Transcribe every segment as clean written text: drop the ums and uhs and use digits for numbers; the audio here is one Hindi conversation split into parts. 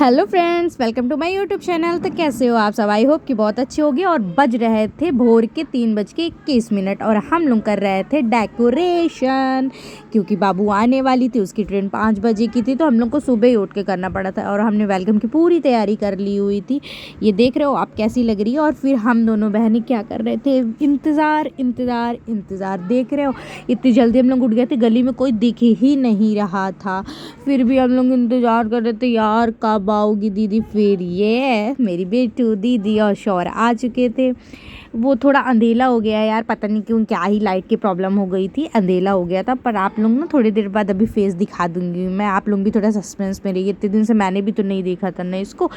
Hello friends, welcome to my YouTube channel. तो कैसे हो आप सब? आई होप कि बहुत अच्छे होंगे। और बज रहे थे भोर के 3:21 और हम लोग कर रहे थे डेकोरेशन, क्योंकि बाबू आने वाली थी। उसकी ट्रेन 5 बजे की थी, तो हम लोग को सुबह ही उठ के करना पड़ा था। और हमने वेलकम की पूरी तैयारी कर ली हुई थी। ये देख रहे हो आप कैसी लग रही है। और फिर हम दोनों बहनें क्या कर रहे थे? इंतज़ार इंतज़ार इंतज़ार। देख रहे हो इतनी जल्दी हम लोग उठ गए थे, गली में कोई दिख ही नहीं रहा था। फिर भी हम लोग इंतज़ार कर रहे थे, यार कब आओगी दीदी। फिर ये मेरी बेटू दीदी और शौहर आ चुके थे। वो थोड़ा अंधेला हो गया यार, पता नहीं क्यों, क्या ही लाइट की प्रॉब्लम हो गई थी, अंधेला हो गया था। पर आप लोग ना थोड़ी देर बाद अभी फेस दिखा दूंगी मैं। आप लोग भी थोड़ा सस्पेंस में रहिए, इतने दिन से मैंने भी तो नहीं देखा था ना इसको।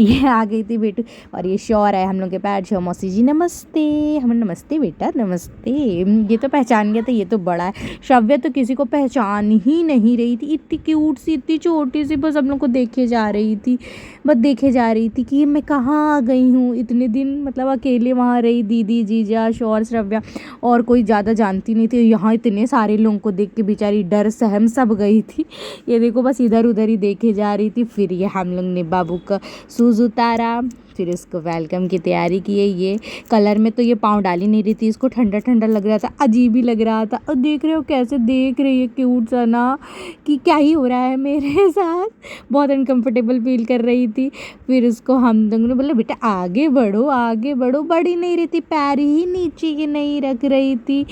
ये आ गई थी बेटू और ये शौहर है हम लोग के पैर। शो मौसी जी नमस्ते। हम नमस्ते बेटा नमस्ते। ये तो पहचान गया था, ये तो बड़ा है। श्रव्या तो किसी को पहचान ही नहीं रही थी, इतनी क्यूट सी, इतनी छोटी सी, बस हम लोग को देखे जा रही थी। बस देखे जा रही थी कि मैं कहाँ आ गई हूँ। इतने दिन मतलब अकेले वहाँ रही, दीदी जीजा शौहर श्रव्या, और कोई ज़्यादा जानती नहीं थी। यहाँ इतने सारे लोगों को देख के बेचारी डर सहम सब गई थी। ये देखो बस इधर उधर ही देखे जा रही थी। फिर ये हम लोग ने बाबू का शूज़ उतारा, फिर इसको वेलकम की तैयारी की है। ये कलर में तो ये पाँव डाल ही नहीं रही थी, इसको ठंडा ठंडा लग रहा था, अजीब ही लग रहा था। और देख रहे हो कैसे देख रही है क्यूट सा ना, कि क्या ही हो रहा है मेरे साथ। बहुत अनकंफर्टेबल फील कर रही थी। फिर उसको हम दोनों ने बोला बेटा आगे बढ़ो आगे बढ़ो। बढ़ ही नहीं रही थी, पैर ही नीचे की नहीं रख रही थी।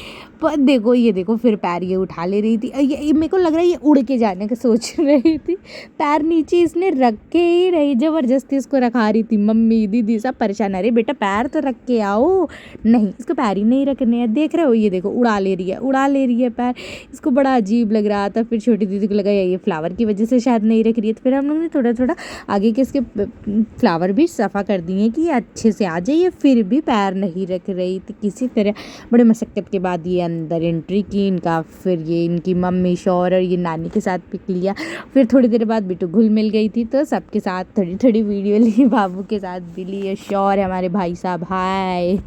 पर देखो ये देखो, फिर पैर ये उठा ले रही थी। ये मेरे को लग रहा है ये उड़ के जाने का सोच रही थी। पैर नीचे इसने रखे ही रही, ज़बरदस्ती इसको रखा रही थी। मम्मी दीदी सब परेशान। अरे बेटा पैर तो रख के आओ। नहीं, इसको पैर ही नहीं रखने हैं। देख रहे हो ये देखो उड़ा ले रही है, उड़ा ले रही है पैर। इसको बड़ा अजीब लग रहा था। फिर छोटी दीदी को लगा ये फ्लावर की वजह से शायद नहीं रख रही है। तो फिर हम लोग ने थोड़ा थोड़ा आगे के इसके फ्लावर भी सफ़ा कर दिए कि ये अच्छे से आ जाइए। फिर भी पैर नहीं रख रही थी किसी तरह। बड़े मशक्क़त के बाद ये अंदर एंट्री की इनका। फिर ये इनकी मम्मी शौहर और ये नानी के साथ पिक लिया। फिर थोड़ी देर बाद बिट्टू घुल मिल गई थी, तो सबके साथ थोड़ी थोड़ी वीडियो ली। बाबू के साथ भी ली। ये शौहर है हमारे भाई साहब, हाय।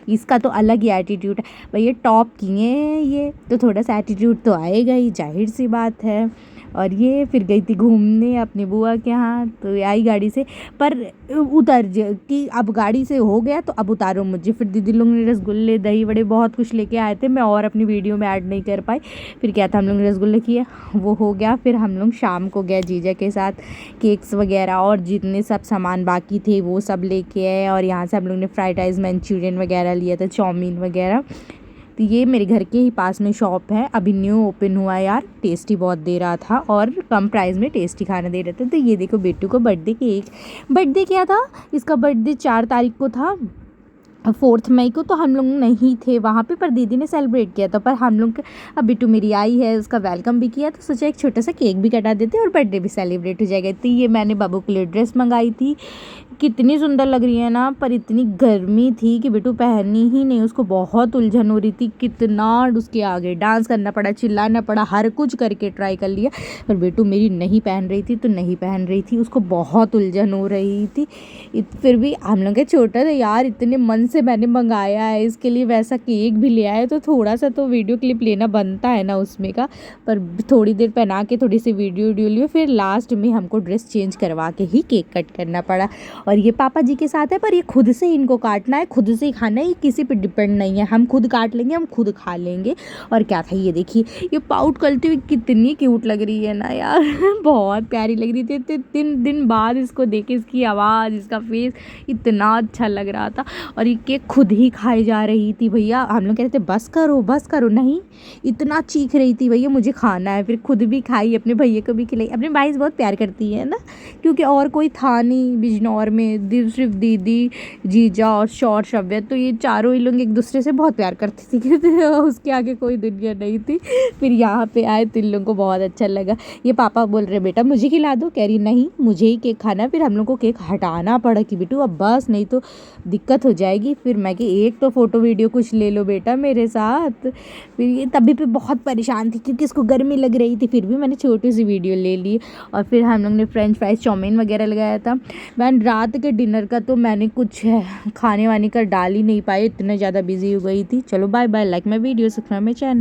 इसका तो अलग ही एटीट्यूड है भाई, ये टॉप किए हैं ये, तो थोड़ा सा एटीट्यूड तो आएगा ही, जाहिर सी बात है। और ये फिर गई थी घूमने अपनी बुआ के यहाँ, तो आई गाड़ी से। पर उतर कि अब गाड़ी से हो गया तो अब उतारो मुझे। फिर दीदी लोग ने रसगुल्ले दही बड़े बहुत कुछ लेके आए थे, मैं और अपनी वीडियो में ऐड नहीं कर पाई। फिर क्या था, हम लोग ने रसगुल्ले किए, वो हो गया। फिर हम लोग शाम को गए जीजा के साथ, केक्स वगैरह और जितने सब सामान बाकी थे वो सब लेके आए। और यहाँ से हम लोग ने फ्राइड राइस मंचूरियन वगैरह लिया था, चाउमीन वगैरह। तो ये मेरे घर के ही पास में शॉप है, अभी न्यू ओपन हुआ है यार। टेस्टी बहुत दे रहा था और कम प्राइस में टेस्टी खाना दे रहे थे। तो ये देखो बेटू को बर्थडे केक। बर्थडे क्या था इसका, बर्थडे 4 तारीख को था, 4 मई को। तो हम लोग नहीं थे वहाँ पे, पर दीदी ने सेलिब्रेट किया था। पर हम लोग अब बिट्टू मेरी आई है, उसका वेलकम भी किया, तो सोचा एक छोटा सा केक भी कटा देते और बर्थडे भी सेलिब्रेट हो जाएगा। तो ये मैंने बाबू के लिए ड्रेस मंगाई थी, कितनी सुंदर लग रही है ना। पर इतनी गर्मी थी कि बिट्टू पहननी ही नहीं, उसको बहुत उलझन हो रही थी। कितना उसके आगे डांस करना पड़ा, चिल्लाना पड़ा, हर कुछ करके ट्राई कर लिया। पर बिट्टू मेरी नहीं पहन रही थी, तो नहीं पहन रही थी, उसको बहुत उलझन हो रही थी। फिर भी हम लोग के छोटा था यार, इतने मन से मैंने मंगाया है इसके लिए, वैसा केक भी ले आया, तो थोड़ा सा तो वीडियो क्लिप लेना बनता है ना उसमें का। पर थोड़ी देर पहना के थोड़ी सी वीडियो लिए, फिर लास्ट में हमको ड्रेस चेंज करवा के ही केक कट करना पड़ा। और ये पापा जी के साथ है, पर ये खुद से इनको काटना है, खुद से ही खाना है, ये किसी पे डिपेंड नहीं है। हम खुद काट लेंगे, हम खुद खा लेंगे। और क्या था ये देखिए, ये पाउट करती हुई कितनी क्यूट लग रही है ना यार। बहुत प्यारी लग रही थी। 3 दिन बाद इसको देखे, इसकी आवाज़, इसका फेस इतना अच्छा लग रहा था। और ये केक खुद ही खाई जा रही थी भैया। हम लोग कह रहे थे बस करो बस करो, नहीं इतना चीख रही थी भैया मुझे खाना है। फिर खुद भी खाई, अपने भैया को भी खिलाई। अपने भाई से बहुत प्यार करती है ना, क्योंकि और कोई था नहीं बिजनौर में, सिर्फ दीदी जीजा और शौहर श्रव्या। तो ये चारों ही लोग एक दूसरे से बहुत प्यार करती थी, उसके आगे कोई दुनिया नहीं थी। फिर यहाँ पे आए तो इन लोगों को बहुत अच्छा लगा। ये पापा बोल रहे बेटा मुझे खिला दो, कह रही नहीं मुझे ही केक खाना है। फिर हम लोग को केक हटाना पड़ा कि बेटू अब बस, नहीं तो दिक्कत हो जाएगी। फिर मैं कि एक तो फ़ोटो वीडियो कुछ ले लो बेटा मेरे साथ। फिर ये तभी पे बहुत परेशान थी क्योंकि इसको गर्मी लग रही थी, फिर भी मैंने छोटी सी वीडियो ले ली। और फिर हम लोग ने फ्रेंच फ्राइज चाउमीन वगैरह लगाया था। मैंने रात के डिनर का तो मैंने कुछ खाने वाने का डाल ही नहीं पाई, इतना ज़्यादा बिजी हो गई थी। चलो bye bye, like my video, subscribe my channel.